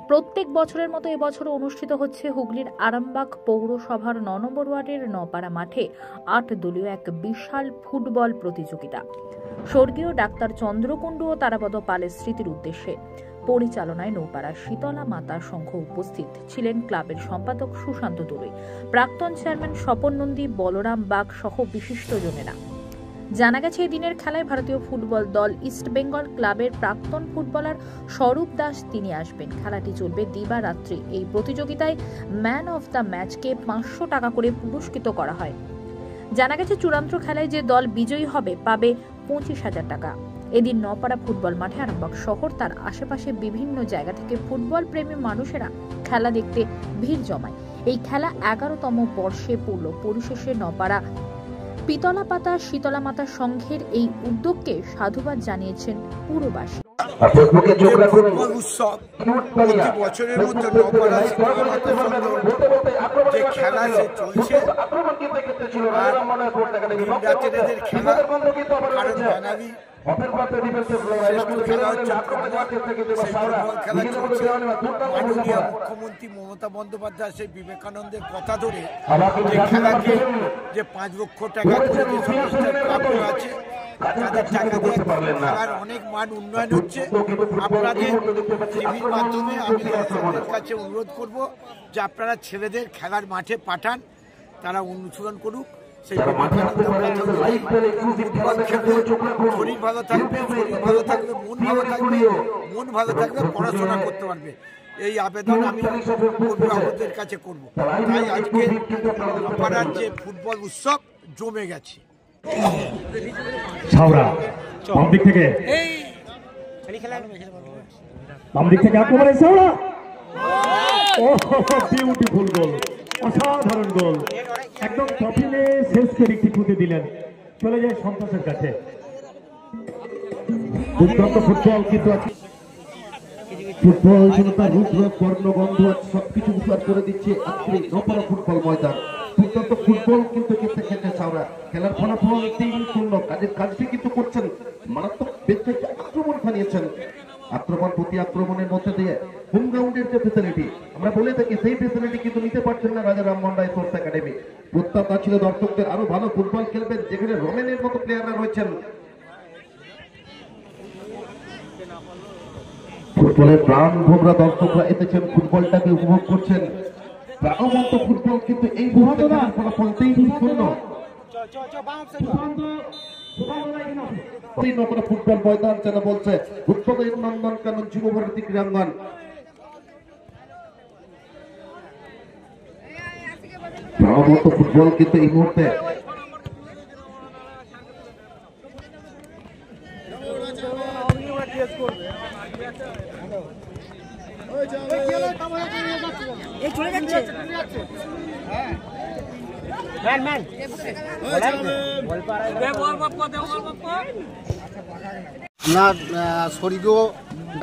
প্রত্যেক বছরের মতো এবছরও অনুষ্ঠিত হচ্ছে হুগলির আরামবাগ পৌরসভার ৯ নম্বর ওয়ার্ডের নপাড়া মাঠে ৮ দলীয় এক বিশাল ফুটবল প্রতিযোগিতা। স্বর্গীয় ডাক্তার চন্দ্রকুণ্ডু ও তারাপদ পালের স্মৃতির উদ্দেশ্যে পরিচালনায় নৌপাড়া শীতলা মাতা সংঘ উপস্থিত ছিলেন ক্লাবের সম্পাদক সুশান্ত দলুই, প্রাক্তন চেয়ারম্যান স্বপন নন্দী, বলরাম বাগ সহ বিশিষ্টজনেরা। জানা গেছে, এই দিনের খেলায় ভারতীয় ফুটবল দল ইস্ট বেঙ্গল ক্লাবের প্রাক্তন ফুটবলার স্বরূপ দাস তিনি আসবেন। খেলাটি চলবে দিবারাত্রি। এই প্রতিযোগিতায় ম্যান অফ দ্য ম্যাচকে 500 টাকা করে পুরস্কৃত করা হয়। জানা গেছে, চূড়ান্ত খেলায় যে দল বিজয়ী হবে পাবে 25,000 টাকা। এদিন নপাড়া ফুটবল মাঠে আরামবাগ শহর তার আশেপাশে বিভিন্ন জায়গা থেকে ফুটবল প্রেমী মানুষেরা খেলা দেখতে ভিড় জমায়। এই খেলা 11তম বর্ষে পড়ল। পরিশেষে নপাড়া পিতলাপাতা শীতলা মাতা সংঘের এই উদ্যোগকে সাধুবাদ জানিয়েছেন পুরবাসী। উৎসব বছরের মধ্যে নপাড়া শীতলা মাতা সংঘ যে খেলা চলছে আর রাত্রেদের খেলা, কারণ বাঙালি মুখ্যমন্ত্রী মমতা বন্দ্যোপাধ্যায় সেই বিবেকানন্দের কথা ধরে যে খেলাকে যে 5 লক্ষ টাকা করে যে সমস্ত আছে তাদের টাকা দিয়ে খেলার অনেক মান উন্নয়ন হচ্ছে। আপনাদের টিভির মাধ্যমে আমি আপনাদের কাছে অনুরোধ করব যে আপনারা ছেলেদের খেলার মাঠে পাঠান, তারা অনুশীলন করুক। শরীর ভালো থাকবে, মন ভালো থাকবে, পড়াশোনা করতে পারবে। এই আবেদন আমি অভিভাবকদের কাছে করব। তাই আজকে নপাড়ার যে ফুটবল উৎসব জমে গেছে। বিউটিফুল গোল, অসাধারণ গোল, একদম টপিলে শেষ করে টিপুতে দিলেন, চলে যায় সন্তোষের কাছে। দুর্দান্ত ফুটবল, কিন্তু ফুটবল তার রূপ বর্ণগন্ধ সবকিছু উদ্ধার করে দিচ্ছে নপাড়া ফুটবল ময়দান। দুর্দান্ত ফুটবল কিন্তু খেলতে চাওরা, খেলার ফলাফল 3-0। কাজের কাজটি কিন্তু করছেন, মারাত্মক বেশ আক্রমণ খানিয়েছেন। আক্রমণ প্রতি আক্রমণের মধ্যে দিয়ে হোম গ্রাউন্ডের যে ফেসিলিটি আমরা বলে থাকি, সেই ফেসিলিটি কিন্তু নিতে পারছেন না রাজা রামমোহন রায় স্পোর্টস একাডেমি। প্রত্যাশা ছিল দর্শকদের আরো ভালো ফুটবল খেলবেন, যেখানে রমেনের মতো প্লেয়াররা রয়েছেন। ফুটবলের প্রাণ ভোমরা দর্শকরা এসেছেন, ফুটবলটাকে উপভোগ করছেন। প্রাণবন্ত ফুটবল কিন্তু এই মুহূর্তে ফলাফল 3-0। ফুটবল ময়দান যেন বলছে উৎপাদন নন্দনকানন যুব ভারতী ক্রীড়াঙ্গন। প্রাণবন্ত ফুটবল কিন্তু এই মুহূর্তে আপনার স্বর্গীয়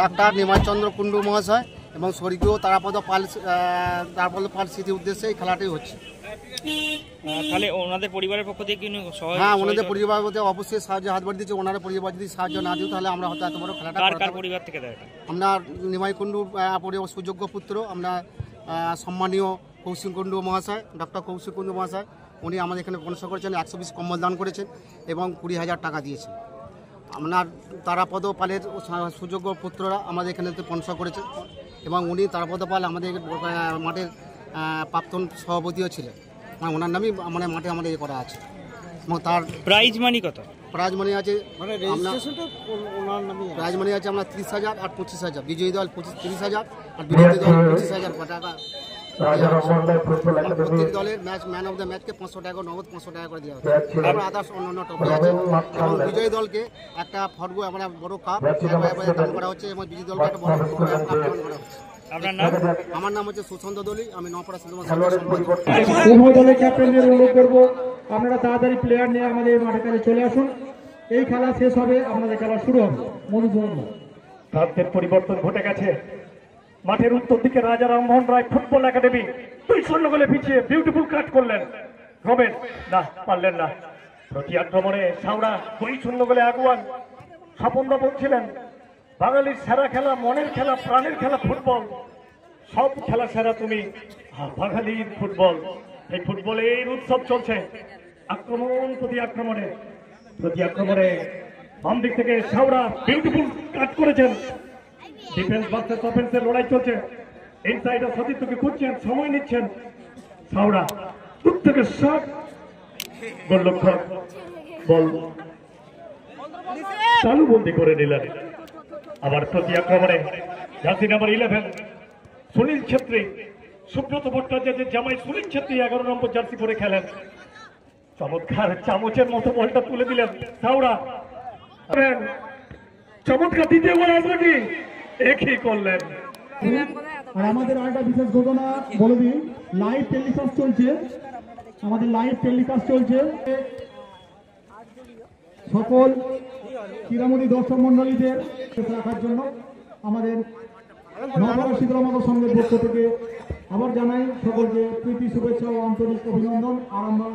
ডাক্তার নিমাইচন্দ্র কুণ্ডু মহাশয় এবং স্বর্গীয় তারাপদ পাল স্মৃতির উদ্দেশ্যে এই খেলাটাই হচ্ছে। তাহলে ওনাদের পরিবারের পক্ষ থেকে হ্যাঁ, ওনাদের পরিবার বলতে অবশ্যই সাহায্য হাত বাড়ি দিচ্ছে। ওনারা পরিবার যদি সাহায্য না দিও তাহলে আমরা হয়তো এত বড় খেলাটা পরিবার থেকে দেয়। আমরা নিমাই কুণ্ডুর সুযোগ্য পুত্র, আমরা সম্মানীয় কৌশিক কুণ্ডু মহাশয়, ডক্টর কৌশিক কুণ্ডু মহাশয়, উনি আমাদের এখানে স্পন্সর করেছেন, 120 কম্বল দান করেছেন এবং 20,000 টাকা দিয়েছেন। আপনার তারাপদ পালের সুযোগ্য পুত্ররা আমাদের এখানে স্পন্সর করেছেন এবং উনি তারাপদ পাল আমাদের মাঠের প্রাক্তন সভাপতিও ছিলেন। ওনার নামই মানে মাঠে আমাদের ইয়ে করা আছে। এবং তার প্রাইজ মানি কত? প্রাইজ মানি আছে আপনার 30,000 আর 25,000। বিজয়ী দল 30,000 আর বিরোধী দল 25,000 টাকা। প্রত্যেক দলের ম্যান অফ দ্য ম্যাচকে 500 টাকা নগদ 500 টাকা করে দেওয়া হচ্ছে। আমরা আদার্স অন্যান্য টপি আছে এবং বিজয়ী দলকে একটা ফর্গ আমরা বড় কাপ দান করা হচ্ছে এবং বিজয়ী দলকে একটা বড় কাপ দান করা হচ্ছে। আমার নাম হচ্ছে সুশান্ত দলুই, আমি নপাড়া উভয় দলের ক্যাপ্টেনদের অনুরোধ করবো আপনারা তাড়াতাড়ি প্লেয়ার নিয়ে আমাদের মাঠের কাছে চলে আসুন। এই খেলা শেষ হবে, আপনাদের খেলা শুরু হবে। তাদের পরিবর্তন ঘটে গেছে। মাঠের উত্তর দিকে রাজা রামমোহন রায় ফুটবল একাডেমি 2-0 গোলে পিছিয়ে বিউটিফুল কাট করলেন রমেন, না পারলেন না। প্রতি আক্রমণে সাউরা 2-0 গোলে আগুয়ান। স্বপনদা বলছিলেন বাঙালির সেরা খেলা, মনের খেলা, প্রাণের খেলা ফুটবল। সব খেলা সেরা তুমি বাঙালির ফুটবল। এই ফুটবলের উৎসব চলছে, আক্রমণ প্রতি আক্রমণে বাম দিক থেকে শাওরা বিউটিফুল কাট করেছেন। ডিফেন্স ভার্সেস অফেন্সের লড়াই চলছে। ইনসাইডার সতীর্থকে খুঁজছেন, সময় নিচ্ছেন। শাওরা দূর থেকে শট, গোলরক্ষক বল তালুবন্দি করে নিলেন। আবার প্রতি আক্রমণে জার্সি নাম্বার 11 সুনীল ছেত্রী, সুব্রত ভট্টাচার্যের জামাই সুনীল ছেত্রী 11 নম্বর জার্সি পরে খেলেন। চমৎকার চামচের মতো বলটা তুলে দিলেন শাওরা। চমৎকার দ্বিতীয় বল আসবে কি, একই করলেন। আর আমাদের আরেকটা বিশেষ ঘটনা বলে দিই, লাইভ টেলিকাস্ট চলছে, আমাদের লাইভ টেলিকাস্ট চলছে। সকল ক্রীড়ামোদী দর্শক মন্ডলীদের রাখার জন্য আমাদের নবরা শীতলামাতার সঙ্গে পক্ষ থেকে আবার জানাই সকলকে প্রীতি শুভেচ্ছা ও আন্তরিক অভিনন্দন। আর আমরা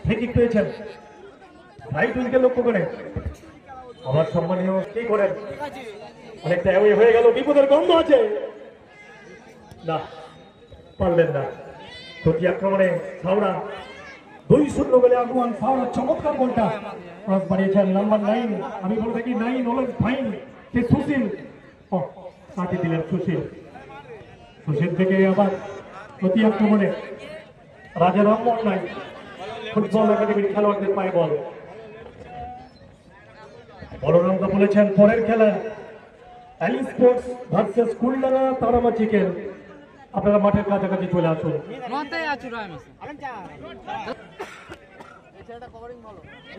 ফ্রি পেয়েছেন রাইট উইংকে লক্ষ্য করে। আমার সম্মানীয় কি করেন, অনেকটা অ্যাওয়ে হয়ে গেল, বিপদের গন্ধ আছে না, পারলেন না। প্রতি আক্রমণে শাওরা 2-0 গোলে আগুয়ান। শাওরা চমৎকার গোলটা ক্রস বাড়িয়েছেন নাম্বার 9, আমি বলে থাকি 9 হলেন ফাইন, সে সুশীল কাটিয়ে দিলেন। সুশীল থেকে আবার প্রতি আক্রমণে রাজা রামমোহন নাই ফুটবল একাডেমির খেলোয়াড়দের পায়ে বল। বলরামদা বলেছেন পরের খেলা Ali sports versus Kuldanga Tarama chicken. আপনারা মাঠের কাছাকাছি চলে আসুন।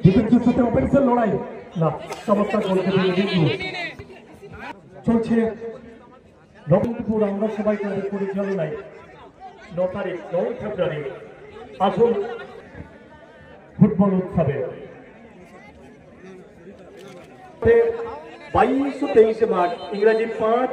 ডিফেন্সের সাথে অফেন্সের লড়াই না, চমৎকার বলতে চলছে। নবীনপুর আমরা সবাই তাদের পরিচালনায় 9 তারিখ 9 ফেব্রুয়ারি আসুন ফুটবল উৎসবে। 22 ও 23 মার্চ, ইংরেজি 5